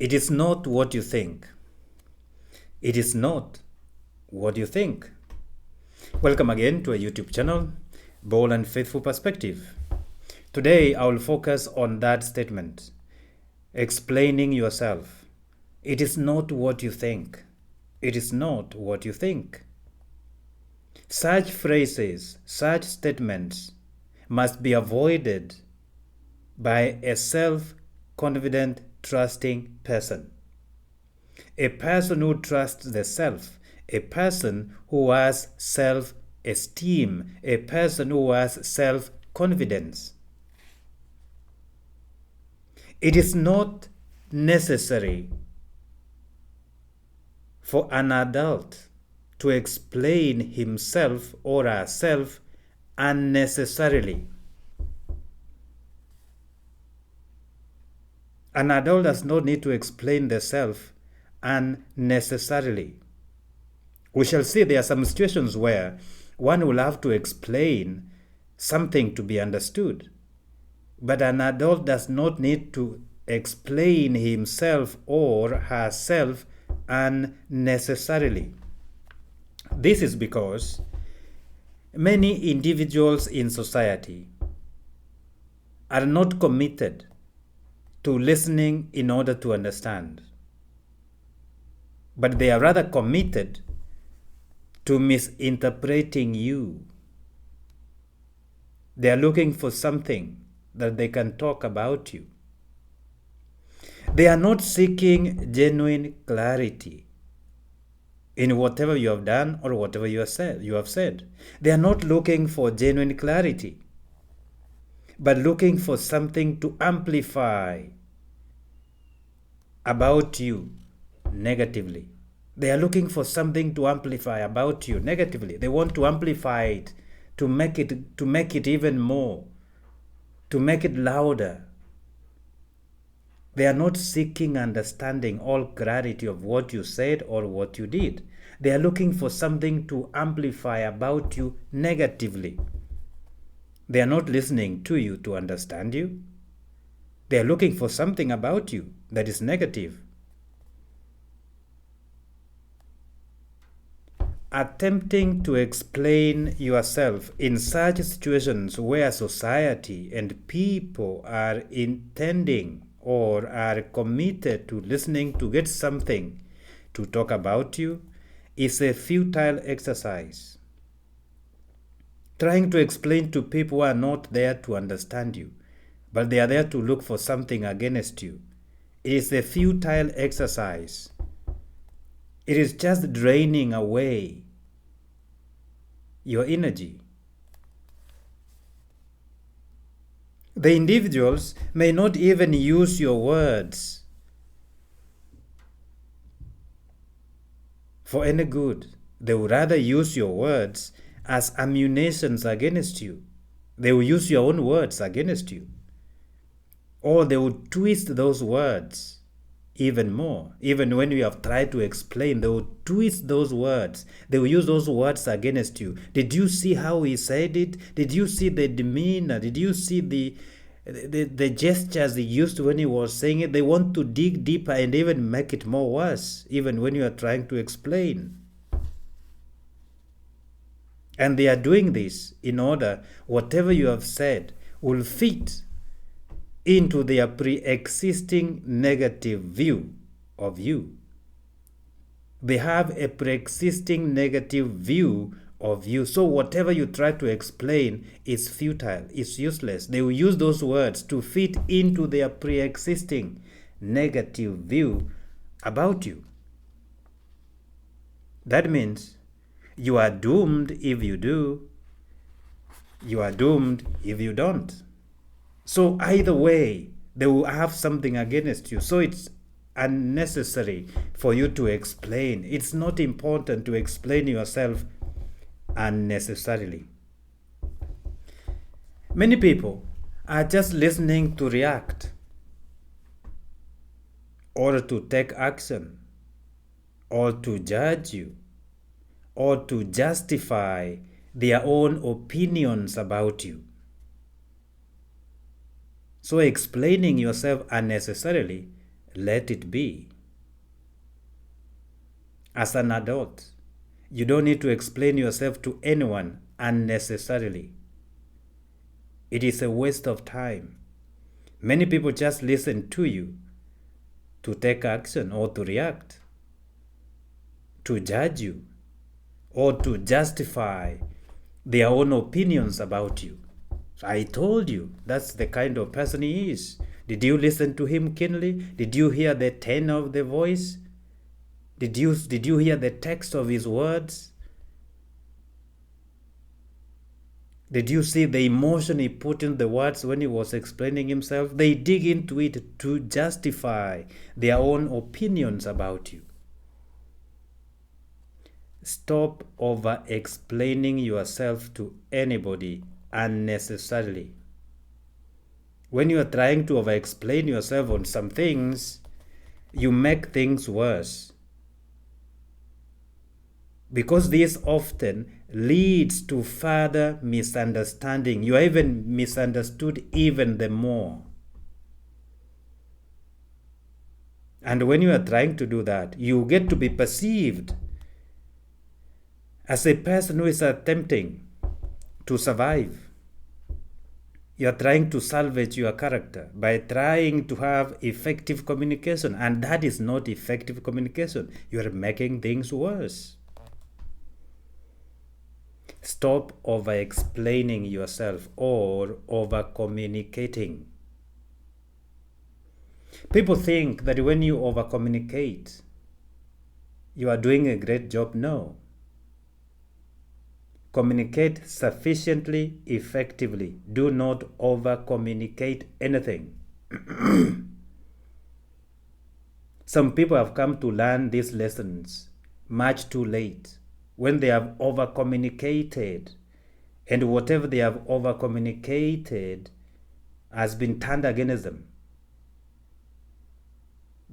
It is not what you think. It is not what you think. Welcome again to a YouTube channel, Bold and Faithful Perspective. Today I will focus on that statement, explaining yourself. It is not what you think. It is not what you think. Such phrases, such statements must be avoided by a self-confident, trusting person. A person who trusts the self, a person who has self-esteem, a person who has self-confidence. It is not necessary for an adult to explain himself or herself unnecessarily. An adult does not need to explain the self unnecessarily. We shall see there are some situations where one will have to explain something to be understood. But an adult does not need to explain himself or herself unnecessarily. This is because many individuals in society are not committed to listening in order to understand, but they are rather committed to misinterpreting you. They are looking for something that they can talk about you. They are not seeking genuine clarity in whatever you have done or whatever you have said. They are not looking for genuine clarity, but looking for something to amplify about you negatively. They are looking for something to amplify about you negatively. They want to amplify it, to make it even more, to make it louder. They are not seeking understanding or clarity of what you said or what you did. They are looking for something to amplify about you negatively. They are not listening to you to understand you. They are looking for something about you that is negative. Attempting to explain yourself in such situations where society and people are intending or are committed to listening to get something to talk about you is a futile exercise. Trying to explain to people who are not there to understand you, but they are there to look for something against you, it is a futile exercise. It is just draining away your energy. The individuals may not even use your words for any good. They would rather use your words as ammunitions against you. They will use your own words against you. Or they would twist those words even more. Even when you have tried to explain, they will twist those words. They will use those words against you. Did you see how he said it? Did you see the demeanor? Did you see the gestures he used when he was saying it? They want to dig deeper and even make it more worse, even when you are trying to explain. And they are doing this in order whatever you have said will fit into their pre-existing negative view of you. They have a pre-existing negative view of you. So whatever you try to explain is futile, is useless. They will use those words to fit into their pre-existing negative view about you. That means you are doomed if you do. You are doomed if you don't. So either way, they will have something against you. So it's unnecessary for you to explain. It's not important to explain yourself unnecessarily. Many people are just listening to react or to take action or to judge you or to justify their own opinions about you. So explaining yourself unnecessarily let it be. As an adult, you don't need to explain yourself to anyone unnecessarily. It is a waste of time. Many people just listen to you to take action or to react, to judge you, or to justify their own opinions about you. I told you that's the kind of person he is. Did you listen to him keenly? Did you hear the tenor of the voice? Did you hear the text of his words? Did you see the emotion he put in the words when he was explaining himself? They dig into it to justify their own opinions about you. Stop over-explaining yourself to anybody unnecessarily. When you are trying to over-explain yourself on some things, you make things worse. Because this often leads to further misunderstanding. You are even misunderstood even the more. And when you are trying to do that, you get to be perceived as a person who is attempting to survive. You are trying to salvage your character by trying to have effective communication, and that is not effective communication. You are making things worse. Stop over-explaining yourself or over-communicating. People think that when you over-communicate, you are doing a great job. No. Communicate sufficiently effectively. Do not over-communicate anything. Some people have come to learn these lessons much too late, when they have over-communicated, and whatever they have over-communicated has been turned against them.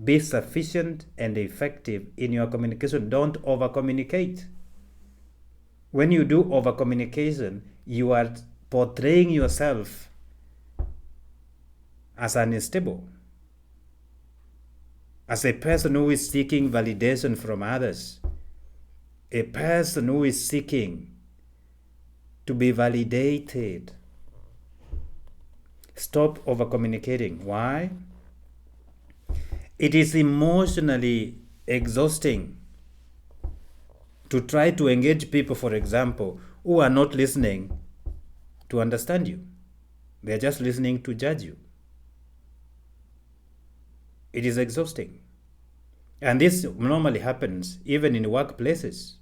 Be sufficient and effective in your communication. Don't over-communicate. When you do over-communication, you are portraying yourself as unstable, as a person who is seeking validation from others, a person who is seeking to be validated. Stop over-communicating. Why? It is emotionally exhausting to try to engage people, for example, who are not listening to understand you. They are just listening to judge you. It is exhausting. And this normally happens even in workplaces.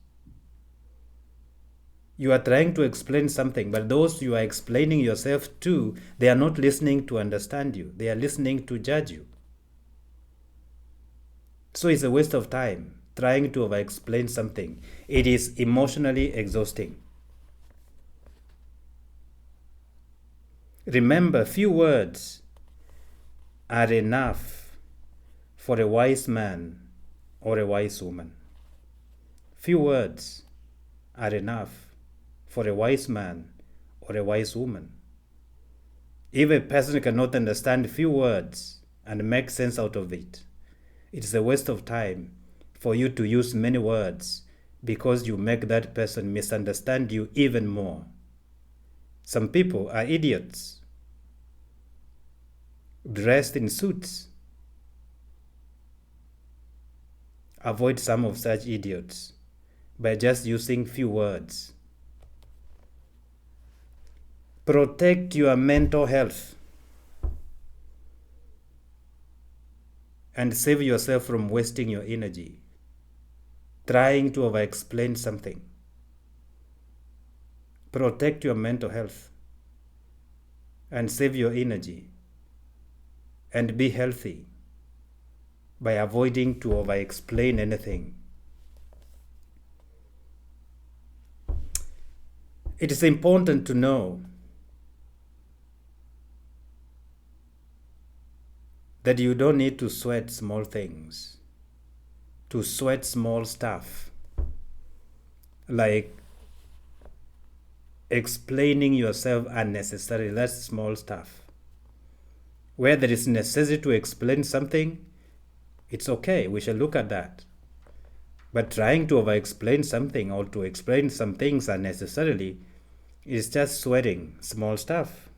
You are trying to explain something, but those you are explaining yourself to, they are not listening to understand you. They are listening to judge you. So it's a waste of time trying to over-explain something. It is emotionally exhausting. Remember, few words are enough for a wise man or a wise woman. Few words are enough for a wise man or a wise woman. If a person cannot understand few words and make sense out of it, it is a waste of time for you to use many words, because you make that person misunderstand you even more. Some people are idiots, dressed in suits. Avoid some of such idiots by just using few words. Protect your mental health and save yourself from wasting your energy trying to over-explain something. Protect your mental health and save your energy and be healthy by avoiding to over-explain anything. It is important to know that you don't need to sweat small things, to sweat small stuff, like explaining yourself unnecessarily. That's small stuff. Where there is necessity to explain something, It's okay, we shall look at that. But trying to over-explain something or to explain some things unnecessarily is just sweating small stuff.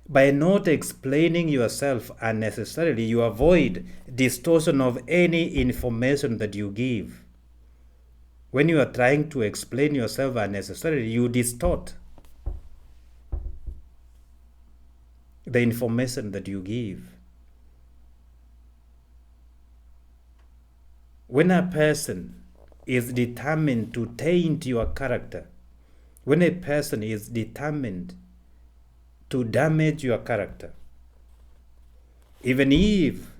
By not explaining yourself unnecessarily, you avoid distortion of any information that you give. When you are trying to explain yourself unnecessarily, you distort the information that you give. When a person is determined to taint your character, when a person is determined to damage your character, even if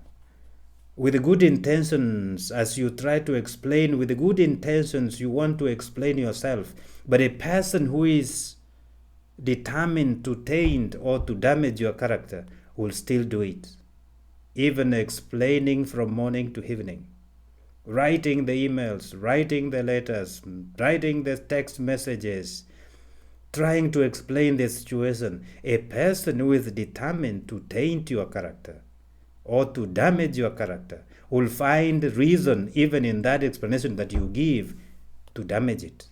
with good intentions, as you try to explain, with good intentions you want to explain yourself, but a person who is determined to taint or to damage your character will still do it, even explaining from morning to evening, writing the emails, writing the letters, writing the text messages, trying to explain the situation. A person who is determined to taint your character or to damage your character will find reason, even in that explanation that you give, to damage it.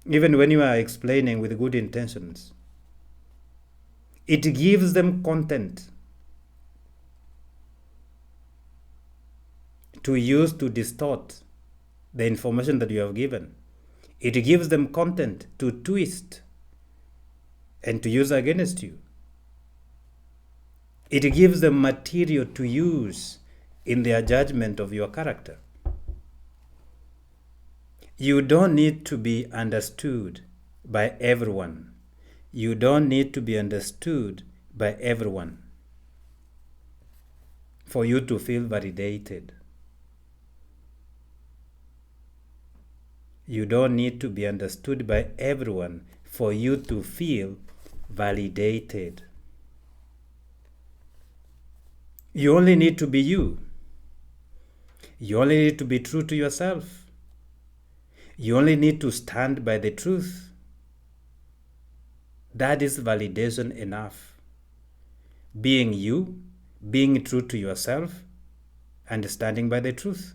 Even when you are explaining with good intentions, it gives them content to use to distort the information that you have given. It gives them content to twist and to use against you. It gives them material to use in their judgment of your character. You don't need to be understood by everyone. You don't need to be understood by everyone for you to feel validated. You don't need to be understood by everyone for you to feel validated. You only need to be you. You only need to be true to yourself. You only need to stand by the truth. That is validation enough. Being you, being true to yourself, and standing by the truth.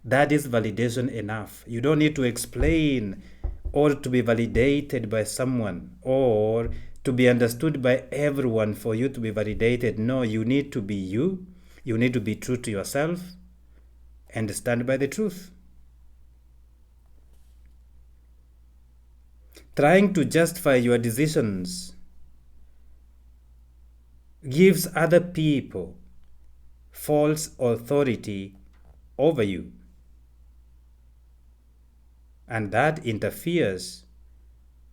That is validation enough. You don't need to explain or to be validated by someone or to be understood by everyone for you to be validated. No, you need to be you. You need to be true to yourself and stand by the truth. Trying to justify your decisions gives other people false authority over you. And that interferes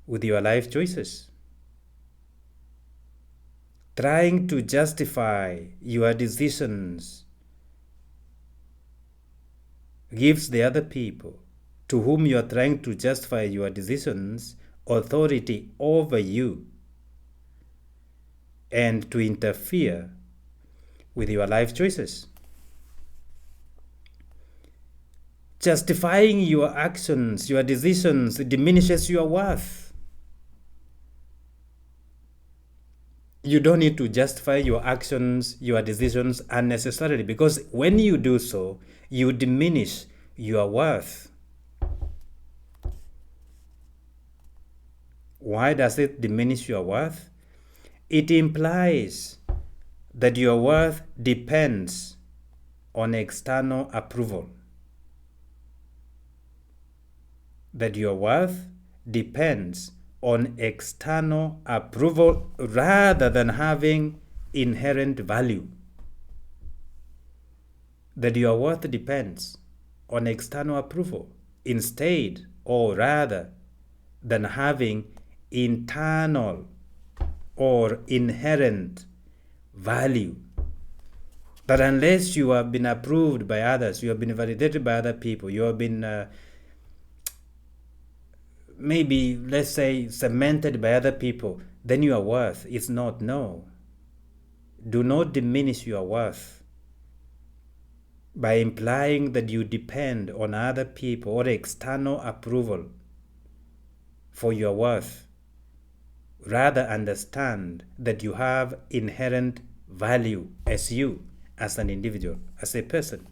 with your life choices. Trying to justify your decisions gives the other people to whom you are trying to justify your decisions authority over you and to interfere with your life choices. Justifying your actions, your decisions, diminishes your worth. You don't need to justify your actions, your decisions unnecessarily, because when you do so, you diminish your worth. Why does it diminish your worth? It implies that your worth depends on external approval. That your worth depends on external approval rather than having inherent value. That your worth depends on external approval instead or rather than having internal or inherent value. That unless you have been approved by others, you have been validated by other people, you have been maybe, let's say, cemented by other people, then your worth is not. No. Do not diminish your worth by implying that you depend on other people or external approval for your worth. Rather, understand that you have inherent value as you, as an individual, as a person.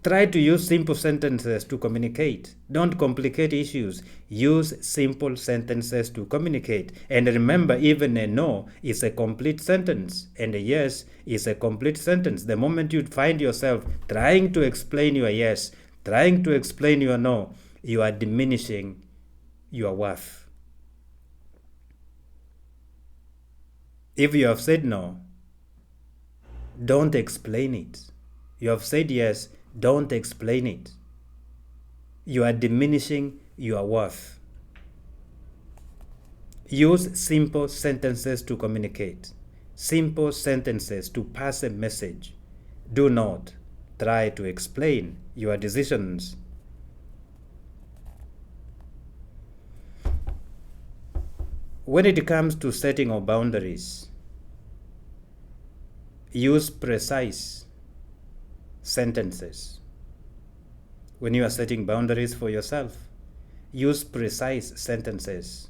Try to use simple sentences to communicate. Don't complicate issues. Use simple sentences to communicate. And remember, even a no is a complete sentence, and a yes is a complete sentence. The moment you find yourself trying to explain your yes, trying to explain your no, you are diminishing your worth. If you have said no, don't explain it. You have said yes, don't explain it. You are diminishing your worth. Use simple sentences to communicate. Simple sentences to pass a message. Do not try to explain your decisions. When it comes to setting of boundaries, use precise sentences. When you are setting boundaries for yourself, use precise sentences.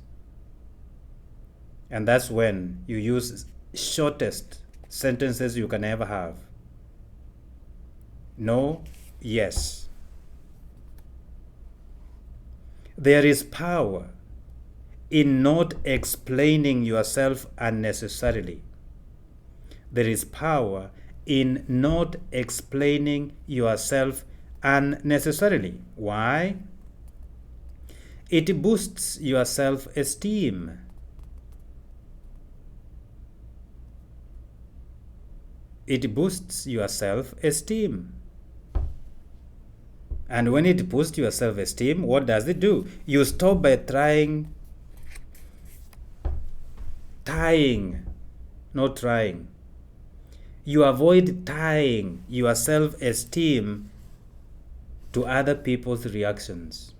And that's when you use shortest sentences you can ever have. No, yes. There is power in not explaining yourself unnecessarily. There is power in not explaining yourself unnecessarily. Why? It boosts your self-esteem. It boosts your self-esteem. And when it boosts your self-esteem, what does it do? You stop by not trying. You avoid tying your self-esteem to other people's reactions.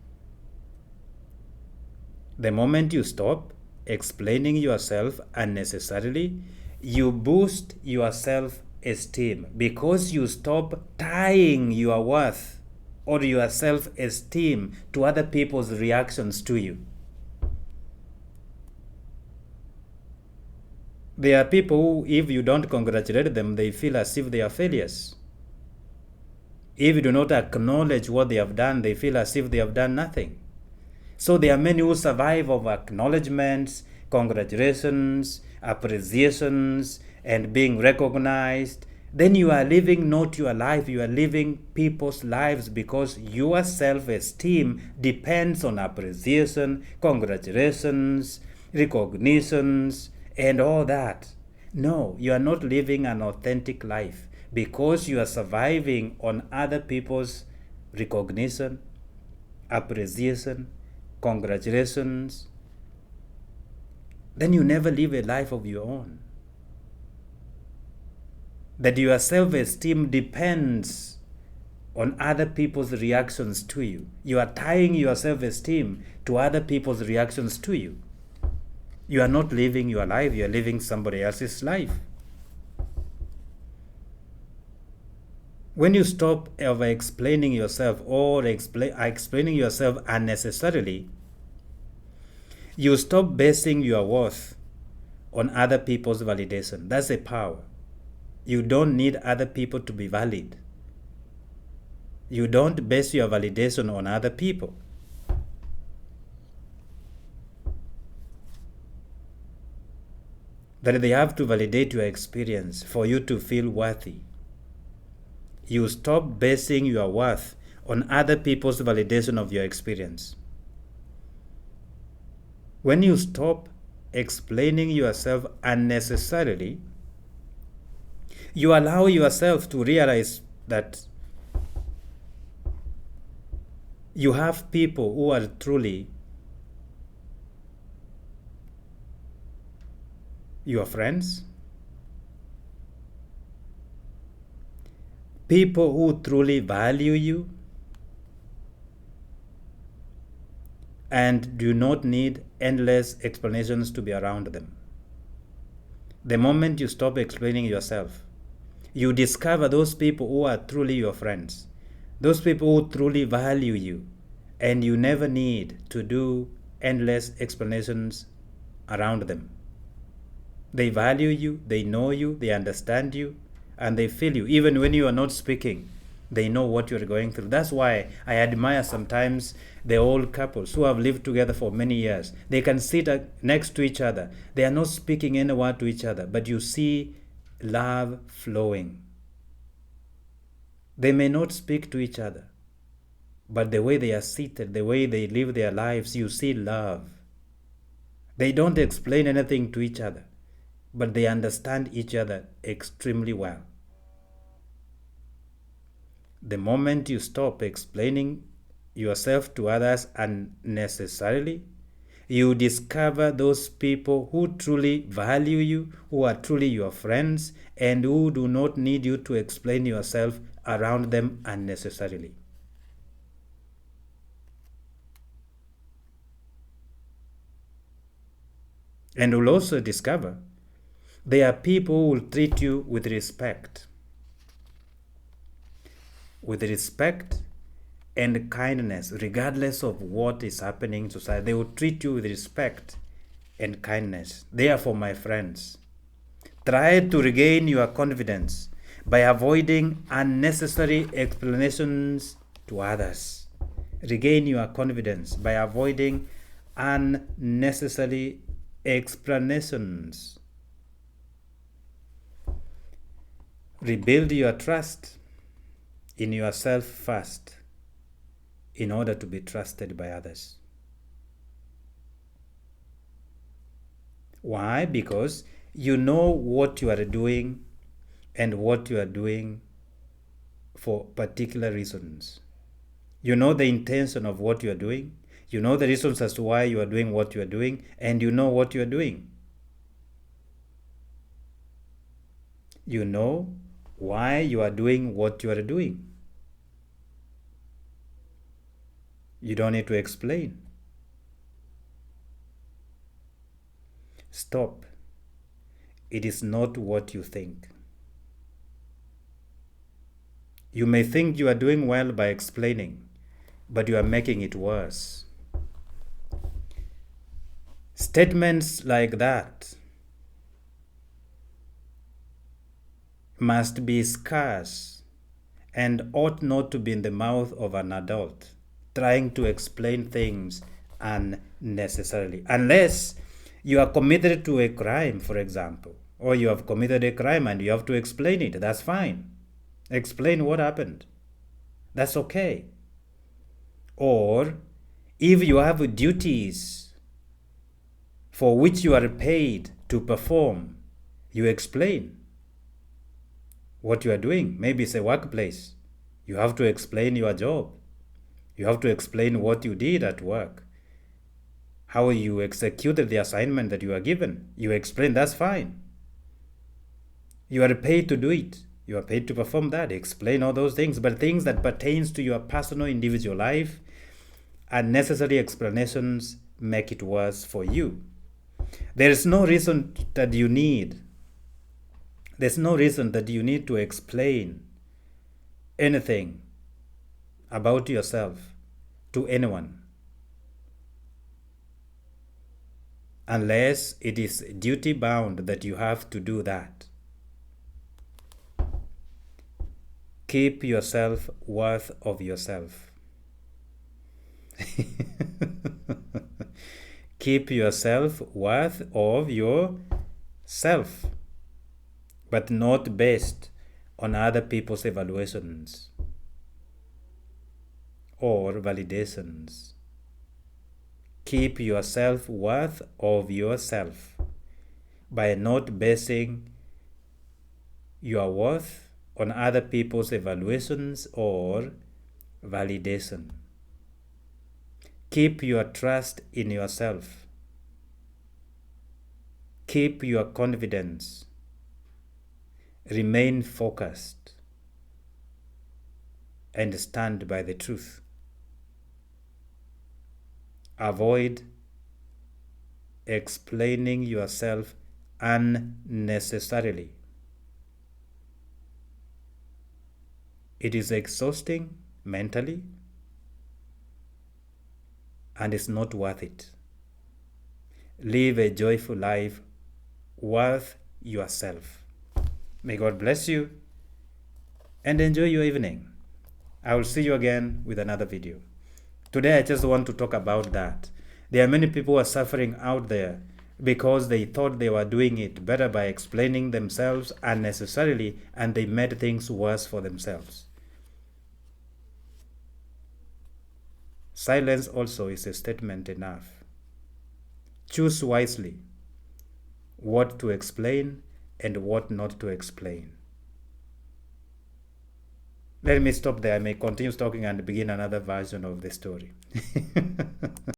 The moment you stop explaining yourself unnecessarily, you boost your self-esteem because you stop tying your worth or your self-esteem to other people's reactions to you. There are people who, if you don't congratulate them, they feel as if they are failures. If you do not acknowledge what they have done, they feel as if they have done nothing. So there are many who survive of acknowledgements, congratulations, appreciations, and being recognized. Then you are living not your life, you are living people's lives because your self-esteem depends on appreciation, congratulations, recognitions, and all that. No, you are not living an authentic life because you are surviving on other people's recognition, appreciation, congratulations. Then you never live a life of your own. That your self-esteem depends on other people's reactions to you. You are tying your self-esteem to other people's reactions to you. You are not living your life, you are living somebody else's life. When you stop over-explaining yourself or explaining yourself unnecessarily, you stop basing your worth on other people's validation. That's a power. You don't need other people to be valid. You don't base your validation on other people. That they have to validate your experience for you to feel worthy. You stop basing your worth on other people's validation of your experience. When you stop explaining yourself unnecessarily, you allow yourself to realize that you have people who are truly your friends, people who truly value you and do not need endless explanations to be around them. The moment you stop explaining yourself, you discover those people who are truly your friends, those people who truly value you, and you never need to do endless explanations around them. They value you, they know you, they understand you, and they feel you. Even when you are not speaking, they know what you're going through. That's why I admire sometimes the old couples who have lived together for many years. They can sit next to each other. They are not speaking any word to each other, but you see love flowing. They may not speak to each other, but the way they are seated, the way they live their lives, you see love. They don't explain anything to each other, but they understand each other extremely well. The moment you stop explaining yourself to others unnecessarily, you discover those people who truly value you, who are truly your friends, and who do not need you to explain yourself around them unnecessarily. And you'll also discover there are people who will treat you with respect. With respect and kindness, regardless of what is happening in society. They will treat you with respect and kindness. Therefore, my friends, try to regain your confidence by avoiding unnecessary explanations to others. Regain your confidence by avoiding unnecessary explanations. Rebuild your trust in yourself first in order to be trusted by others. Why? Because you know what you are doing and what you are doing for particular reasons. You know the intention of what you are doing. You know the reasons as to why you are doing what you are doing, and you know what you are doing. You know why you are doing what you are doing. You don't need to explain. Stop. It is not what you think. You may think you are doing well by explaining, but you are making it worse. Statements like that must be scarce and ought not to be in the mouth of an adult trying to explain things unnecessarily, unless you are committed to a crime, for example, or you have committed a crime and you have to explain it. That's fine. Explain what happened. That's okay. Or if you have duties for which you are paid to perform, you explain what you are doing. Maybe it's a workplace. You have to explain your job. You have to explain what you did at work, how you executed the assignment that you are given. You explain, that's fine. You are paid to do it. You are paid to perform that. Explain all those things. But things that pertains to your personal individual life, unnecessary explanations make it worse for you. There is no reason that you need. There's no reason that you need to explain anything about yourself to anyone, unless it is duty bound that you have to do that. Keep yourself worth of yourself. Keep yourself worth of yourself, but not based on other people's evaluations or validations. Keep your self-worth of yourself by not basing your worth on other people's evaluations or validation. Keep your trust in yourself. Keep your confidence. Remain focused and stand by the truth. Avoid explaining yourself unnecessarily. It is exhausting mentally and it's not worth it. Live a joyful life worth yourself. May God bless you and enjoy your evening. I will see you again with another video. Today I just want to talk about that. There are many people who are suffering out there because they thought they were doing it better by explaining themselves unnecessarily, and they made things worse for themselves. Silence also is a statement enough. Choose wisely what to explain and what not to explain. Let me stop there. I may continue talking and begin another version of the story.